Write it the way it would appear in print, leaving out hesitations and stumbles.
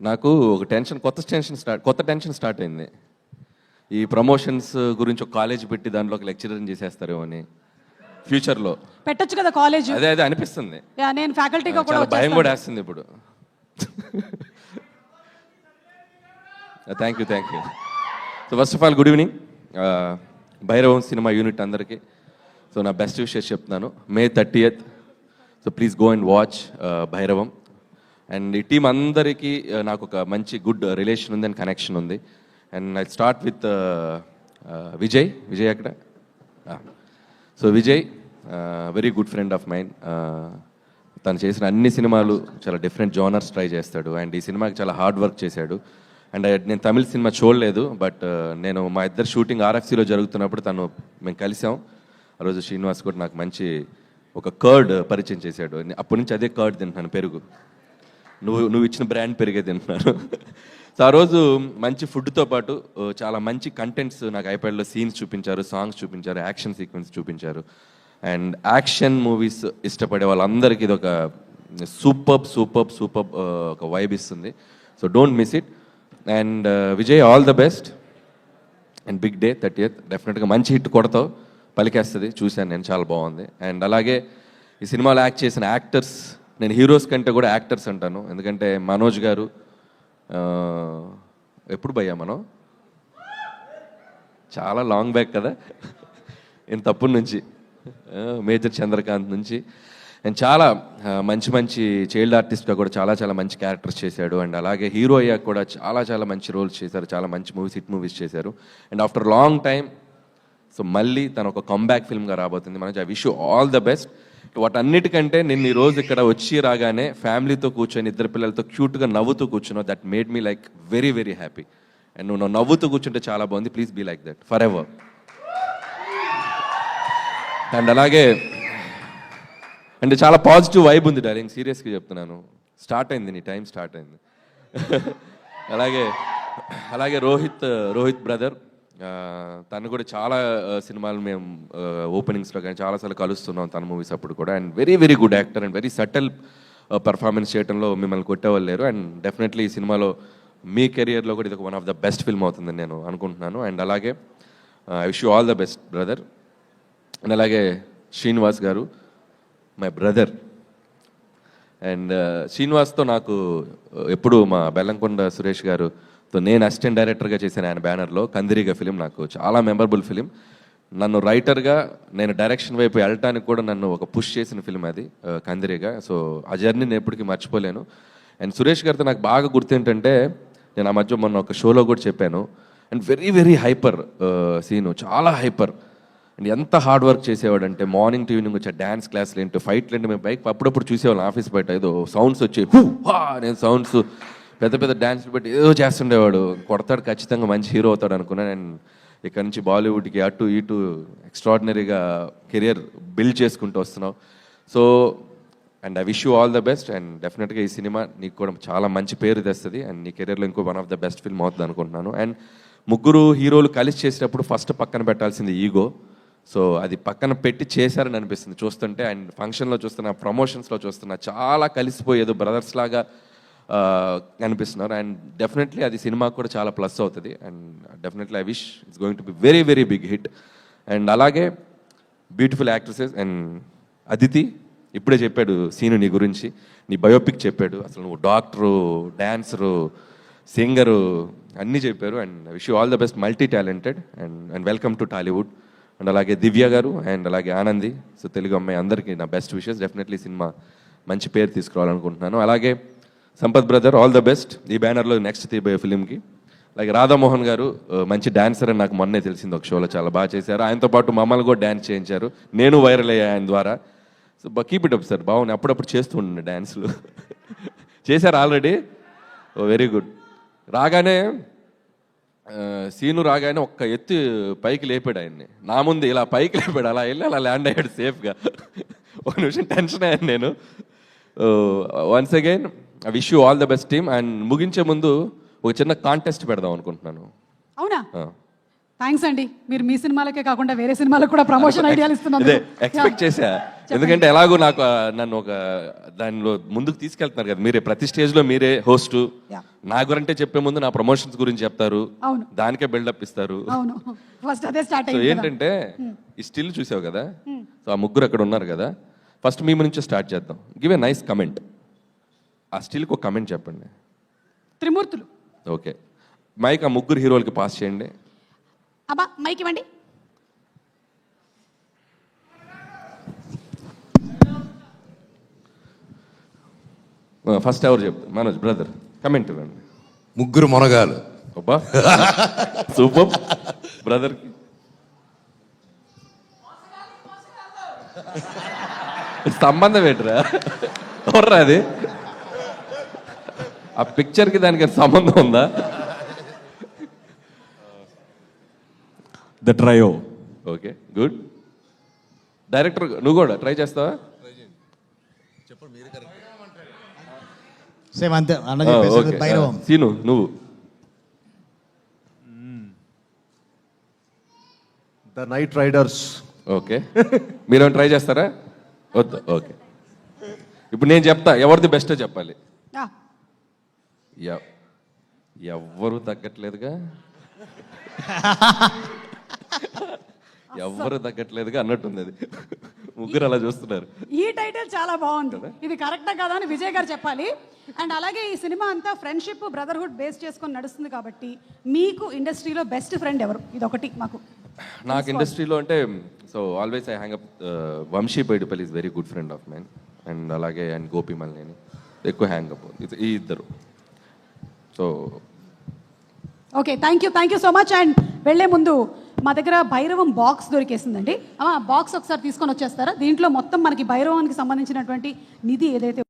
నాకు ఒక కొత్త టెన్షన్ స్టార్ట్ అయింది. ఈ ప్రమోషన్స్ గురించి ఒక కాలేజ్ పెట్టి దాంట్లో ఒక లెక్చరర్ చేసేస్తారేమో అని ఫ్యూచర్లో పెట్టొచ్చు కదా కాలేజ్. అదే అనిపిస్తుంది. నేను ఫ్యాకల్టీగా కూడా భయం కూడా వేస్తుంది ఇప్పుడు. Thank you. So first of all good evening Bhairavam cinema unit అందరికీ. సో నా బెస్ట్ విషెస్ చెప్తున్నాను. May 30th. So please go and watch Bhairavam. And ఈ టీం అందరికీ నాకు ఒక మంచి గుడ్ రిలేషన్ ఉంది అండ్ కనెక్షన్ ఉంది. And I start with Vijay అక్కడ. So Vijay very good friend of mind. తను చేసిన అన్ని సినిమాలు చాలా డిఫరెంట్ జోనర్స్ ట్రై చేస్తాడు. అండ్ ఈ సినిమాకి చాలా హార్డ్ వర్క్ చేశాడు. అండ్ నేను తమిళ సినిమా చూడలేదు, బట్ నేను మా ఇద్దరు షూటింగ్ RFCలో జరుగుతున్నప్పుడు మేము కలిసాం. ఆ రోజు శ్రీనివాస్ కూడా నాకు మంచి ఒక కర్డ్ పరిచయం చేశాడు. అప్పటి నుంచి అదే కర్డ్ తింటున్నాను, పెరుగు. నువ్వు ఇచ్చిన బ్రాండ్ పెరిగే తింటున్నాను. సో ఆ రోజు మంచి ఫుడ్తో పాటు చాలా మంచి కంటెంట్స్ నాకు ఐప్యాడ్లో సీన్స్ చూపించారు, సాంగ్స్ చూపించారు, యాక్షన్ సీక్వెన్స్ చూపించారు. అండ్ యాక్షన్ మూవీస్ ఇష్టపడే వాళ్ళందరికీ ఇది ఒక సూపర్ ఒక వైబ్ ఇస్తుంది. So don't miss it. And Vijay, all the best. And big day 30th. డెఫినెట్గా మంచి హిట్ కొడతావు, పలికేస్తుంది. చూశాను నేను, చాలా బాగుంది. అండ్ అలాగే ఈ సినిమాలో యాక్ట్ చేసిన యాక్టర్స్, నేను హీరోస్ కంటే కూడా యాక్టర్స్ అంటాను. ఎందుకంటే మనోజ్ గారు ఎప్పుడు భయ్యా మనం చాలా లాంగ్ బ్యాక్ కదా, ఇంత తప్పుడు నుంచి మేజర్ చంద్రకాంత్ నుంచి. అండ్ చాలా మంచి చైల్డ్ ఆర్టిస్ట్గా కూడా చాలా మంచి క్యారెక్టర్స్ చేశాడు. అండ్ అలాగే హీరో అయ్యాక కూడా చాలా మంచి రోల్స్ చేశారు, చాలా మంచి హిట్ మూవీస్ చేశారు. And after long time so మళ్ళీ తను ఒక కంబ్యాక్ ఫిల్మ్గా రాబోతుంది. మనకి I wish you all the best. వాటన్నిటికంటే నేను ఈరోజు ఇక్కడ వచ్చి రాగానే ఫ్యామిలీతో కూర్చొని ఇద్దరు పిల్లలతో క్యూట్గా నవ్వుతూ కూర్చున్నావు. That made me like very happy. And నువ్వు నవ్వుతూ కూర్చుంటే చాలా బాగుంది. Please be like that forever. And అలాగే అంటే చాలా పాజిటివ్ వైబ్ ఉంది డార్లింగ్, సీరియస్గా చెప్తున్నాను. స్టార్ట్ అయింది, నీ టైం స్టార్ట్ అయింది. అలాగే రోహిత్ బ్రదర్, తను కూడా చాలా సినిమాలు మేము ఓపెనింగ్స్లో కానీ చాలాసార్లు కలుస్తున్నాం తన మూవీస్ అప్పుడు కూడా. And very good actor and very subtle performance చేయడంలో మిమ్మల్ని కొట్టేవాళ్ళు లేరు. అండ్ డెఫినెట్లీ ఈ సినిమాలో మీ కెరియర్లో కూడా ఇది ఒక one of the best film అవుతుందని నేను అనుకుంటున్నాను. అండ్ అలాగే I wish you all the best brother. And అలాగే శ్రీనివాస్ గారు, మై బ్రదర్. అండ్ శ్రీనివాస్తో నాకు ఎప్పుడు మా బెల్లంకొండ సురేష్ గారుతో నేను అసిస్టెంట్ డైరెక్టర్గా చేశాను ఆయన బ్యానర్లో. కందిరీగా ఫిలిం నాకు చాలా మెమరబుల్ ఫిలిం. నన్ను రైటర్గా నేను డైరెక్షన్ వైపు వెళ్ళటానికి కూడా నన్ను ఒక పుష్ చేసిన ఫిలిం అది కందిరీగా. సో ఆ జర్నీ నేను ఎప్పటికీ మర్చిపోలేను. అండ్ సురేష్ గారితో నాకు బాగా గుర్తు ఏంటంటే, నేను ఆ మధ్య మొన్న ఒక షోలో కూడా చెప్పాను. అండ్ వెరీ హైపర్ సీను, చాలా హైపర్. అండ్ ఎంత హార్డ్ వర్క్ చేసేవాడు అంటే మార్నింగ్ టు ఈవినింగ్ వచ్చే డ్యాన్స్ క్లాస్లు ఏంటో ఫైట్లు ఏంటో మేము బైక్ అప్పుడప్పుడు చూసేవాళ్ళం ఆఫీస్ బయట. ఏదో సౌండ్స్ వచ్చే నేను సౌండ్స్ పెద్ద డ్యాన్స్లు పెట్టి ఏదో చేస్తుండేవాడు. కొడతాడు, ఖచ్చితంగా మంచి హీరో అవుతాడు అనుకున్నాను. అండ్ ఇక్కడ నుంచి బాలీవుడ్కి అటు ఇటు ఎక్స్ట్రాడినరీగా కెరియర్ బిల్డ్ చేసుకుంటూ వస్తున్నావు. So and I wish you all the best. And డెఫినెట్గా ఈ సినిమా నీకు కూడా చాలా మంచి పేరు తెస్తుంది. అండ్ నీ కెరియర్లో ఇంకో one of the best film అవుతుంది అనుకుంటున్నాను. అండ్ ముగ్గురు హీరోలు కలిసి చేసేటప్పుడు ఫస్ట్ పక్కన పెట్టాల్సింది ఈగో. సో అది పక్కన పెట్టి చేశారని అనిపిస్తుంది చూస్తుంటే. అండ్ ఫంక్షన్లో చూస్తున్నా, ప్రమోషన్స్లో చూస్తున్నా, చాలా కలిసిపోయేదో బ్రదర్స్ లాగా అనిపిస్తున్నారు. అండ్ డెఫినెట్లీ అది సినిమాకు కూడా చాలా ప్లస్ అవుతుంది. And definitely I wish it's going to be very big hit. And అలాగే బ్యూటిఫుల్ యాక్ట్రెసెస్. అండ్ అదితి ఇప్పుడే చెప్పాడు సీను నీ గురించి, నీ బయోపిక్ చెప్పాడు. అసలు నువ్వు డాక్టరు, డాన్సరు, సింగరు అన్నీ చెప్పారు. And I wish you all the best, multi talented. And welcome to Tollywood. And అలాగే దివ్య గారు అండ్ అలాగే ఆనంది, సో తెలుగు అమ్మాయి, అందరికీ నా బెస్ట్ విషెస్. డెఫినెట్లీ సినిమా మంచి పేరు తీసుకురావాలనుకుంటున్నాను. అలాగే Sampath brother, all the best ఈ బ్యానర్లో నెక్స్ట్ తీయబోయే ఫిలింకి. అలాగే రాధామోహన్ గారు మంచి డాన్సర్ అని నాకు మొన్నే తెలిసింది, ఒక షోలో చాలా బాగా చేశారు. ఆయనతో పాటు మమ్మల్ని కూడా డ్యాన్స్ చేయించారు, నేను వైరల్ అయ్యా ఆయన ద్వారా. So keep it up sir, బాగుంది. అప్పుడప్పుడు చేస్తూ ఉండండి డ్యాన్సులు. చేశారు ఆల్రెడీ, వెరీ గుడ్. సీను రాగానే ఒక్క ఎత్తు పైకి లేపాడు ఆయన్ని, నా ముందు ఇలా పైకి లేపాడు. అలా వెళ్ళి అలా ల్యాండ్ అయ్యాడు సేఫ్గా. ఒక నిమిషం టెన్షన్ అయ్యాను నేను. Once again I wish you all the best team. And ముగించే ముందు ఒక చిన్న కాంటెస్ట్ పెడదాం అనుకుంటున్నాను. అవునా? థ్యాంక్స్ అండి, మీరు మీ సినిమాలకే కాకుండా వేరే సినిమాలకు కూడా ప్రమోషన్ ఐడియాలు ఇస్తున్నారు. అదే ఎక్స్పెక్ట్ చేశా, ఎందుకంటే ఎలాగో నాకు నన్ను ఒక దానిలో ముందుకు తీసుకెళ్తున్నారు కదా మీరే, ప్రతి స్టేజ్లో మీరే హోస్ట్, నా గురంటే చెప్పే ముందు నా ప్రమోషన్స్ గురించి చెప్తారు, అవును దానికే బిల్డప్ ఇస్తారు. అవును ఫస్ట్ అదే స్టార్ట్ సో అయింది కదా. ఏంటంటే ఈ స్టిల్ చూసావు కదా, సో ఆ ముగ్గురు అక్కడ ఉన్నారు కదా, ఫస్ట్ మీ నుంచే స్టార్ట్ చేద్దాం. Give a nice comment. ఆ స్టిల్కి ఒక కమెంట్ చెప్పండి. త్రిమూర్తులు. ఓకే, మైక్ ఆ ముగ్గురు హీరోలకి పాస్ చేయండి. అబ్బా మైక్ ఇవ్వండి. ఫస్ట్ ఎవరు చెప్తారు? మనోజ్ బ్రదర్ కమెంట్ ఇవ్వండి. ముగ్గురు మొనగాలు. అబ్బా సూపర్ బ్రదర్కి. సంబంధం ఏంట్రా? ఎవర్రా అది? ఆ పిక్చర్కి దానికి సంబంధం ఉందా? The trio. Okay good. Director నువ్వు కూడా ట్రై చేస్తావా? సేమ్ అంతే అన్న చెప్పేసి ఓకే. భైరవం. సీను నువ్వు. The night riders. ఓకే, మీరేమైనా ట్రై చేస్తారా? వద్దు. ఓకే, ఇప్పుడు నేను చెప్తా, ఎవరిది బెస్టో చెప్పాలి. ఆ, ఎవ్వరు తగ్గట్లేదుగా, ఎవ్వరు తగ్గట్లేదుగా అన్నట్టుంది అది. ముగ్గురు అలా చూస్తున్నారు. ఈ టైటిల్ చాలా బాగుంది. ఇది కరెక్టా కదా అని విజయ్ గారు చెప్పాలి. అండ్ అలాగే ఈ సినిమా అంతా ఫ్రెండ్షిప్ బ్రదర్హుడ్ బేస్ చేసుకొని నడుస్తుంది కాబట్టి మీకు ఇండస్ట్రీలో బెస్ట్ ఫ్రెండ్ ఎవరు? ఇది ఒకటి మాకు. నాకు ఇండస్ట్రీలో అంటే so always I hang up Vamshi Paidipally is very good friend of mine. And అలాగే అండ్ గోపి మల్లేని ఎక్కువ హ్యాంగ్ అప్ ఈ ఇద్దరు. So okay, thank you so much. And వెళ్లే ముందు మా దగ్గర భైరవం బాక్స్ దొరికేసిందండి. బాక్స్ ఒకసారి తీసుకొని వచ్చేస్తారా? దీంట్లో మొత్తం మనకి భైరవానికి సంబంధించినటువంటి నిధి ఏదైతే